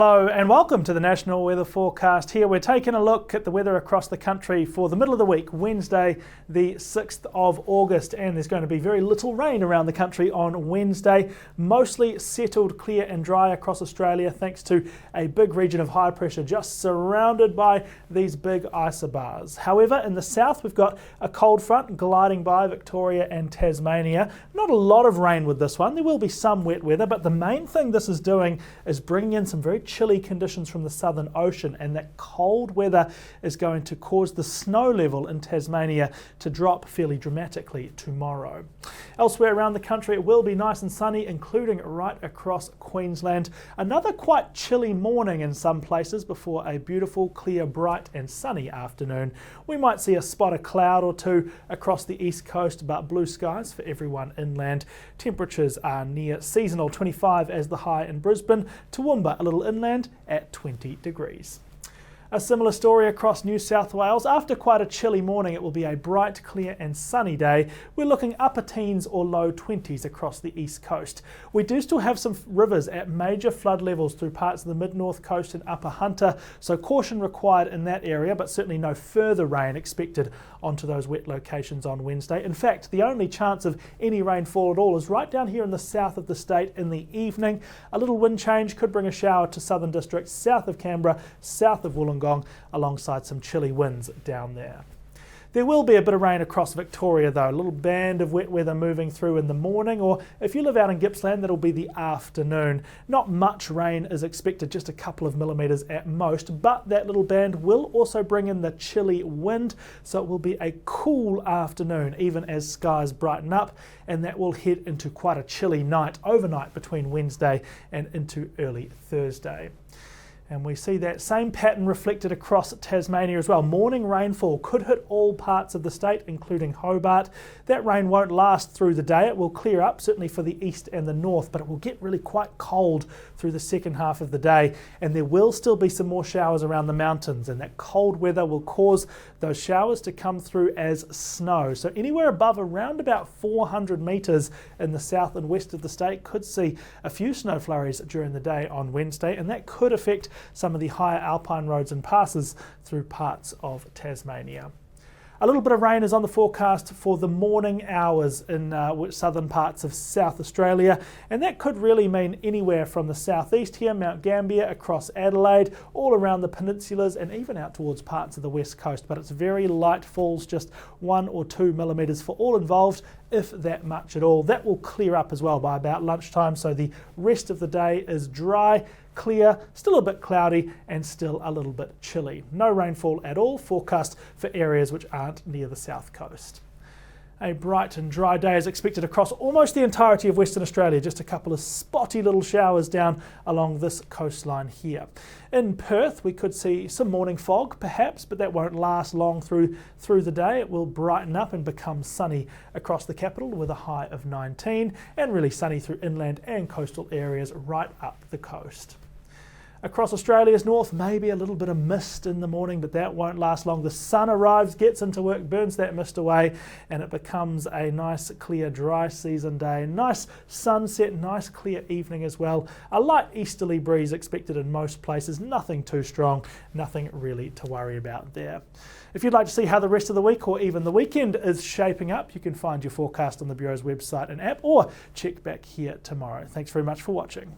Hello and welcome to the National Weather Forecast. Here we're taking a look at the weather across the country for the middle of the week, Wednesday the 6th of August, and there's going to be very little rain around the country on Wednesday. Mostly settled, clear and dry across Australia thanks to a big region of high pressure just surrounded by these big isobars. However, in the south we've got a cold front gliding by Victoria and Tasmania. Not a lot of rain with this one. There will be some wet weather, but the main thing this is doing is bringing in some very chilly conditions from the Southern Ocean, and that cold weather is going to cause the snow level in Tasmania to drop fairly dramatically tomorrow. Elsewhere around the country it will be nice and sunny, including right across Queensland. Another quite chilly morning in some places before a beautiful, clear, bright and sunny afternoon. We might see a spot of cloud or two across the east coast, but blue skies for everyone inland. Temperatures are near seasonal, 25 as the high in Brisbane, Toowoomba a little inland at 20 degrees. A similar story across New South Wales. After quite a chilly morning, it will be a bright, clear and sunny day. We're looking upper teens or low 20s across the east coast. We do still have some rivers at major flood levels through parts of the mid-north coast and upper Hunter, so caution required in that area, but certainly no further rain expected onto those wet locations on Wednesday. In fact, the only chance of any rainfall at all is right down here in the south of the state in the evening. A little wind change could bring a shower to southern districts south of Canberra, south of Wollongong, alongside some chilly winds down there. There will be a bit of rain across Victoria though, a little band of wet weather moving through in the morning, or if you live out in Gippsland, that'll be the afternoon. Not much rain is expected, just a couple of millimetres at most, but that little band will also bring in the chilly wind, so it will be a cool afternoon even as skies brighten up, and that will head into quite a chilly night overnight between Wednesday and into early Thursday. And we see that same pattern reflected across Tasmania as well. Morning rainfall could hit all parts of the state, including Hobart. That rain won't last through the day. It will clear up, certainly for the east and the north, but it will get really quite cold through the second half of the day. And there will still be some more showers around the mountains, and that cold weather will cause those showers to come through as snow. So anywhere above around about 400 metres in the south and west of the state could see a few snow flurries during the day on Wednesday, and that could affect some of the higher alpine roads and passes through parts of Tasmania. A little bit of rain is on the forecast for the morning hours in southern parts of South Australia, and that could really mean anywhere from the southeast here, Mount Gambier, across Adelaide, all around the peninsulas and even out towards parts of the west coast, but it's very light falls, just 1 or 2 millimetres for all involved, if that much at all. That will clear up as well by about lunchtime, so the rest of the day is dry, clear, still a bit cloudy and still a little bit chilly. No rainfall at all forecast for areas which aren't near the south coast. A bright and dry day is expected across almost the entirety of Western Australia, just a couple of spotty little showers down along this coastline here. In Perth we could see some morning fog perhaps, but that won't last long through the day. It will brighten up and become sunny across the capital with a high of 19, and really sunny through inland and coastal areas right up the coast. Across Australia's north, maybe a little bit of mist in the morning, but that won't last long. The sun arrives, gets into work, burns that mist away, and it becomes a nice, clear, dry season day. Nice sunset, nice, clear evening as well. A light easterly breeze expected in most places. Nothing too strong, nothing really to worry about there. If you'd like to see how the rest of the week or even the weekend is shaping up, you can find your forecast on the Bureau's website and app, or check back here tomorrow. Thanks very much for watching.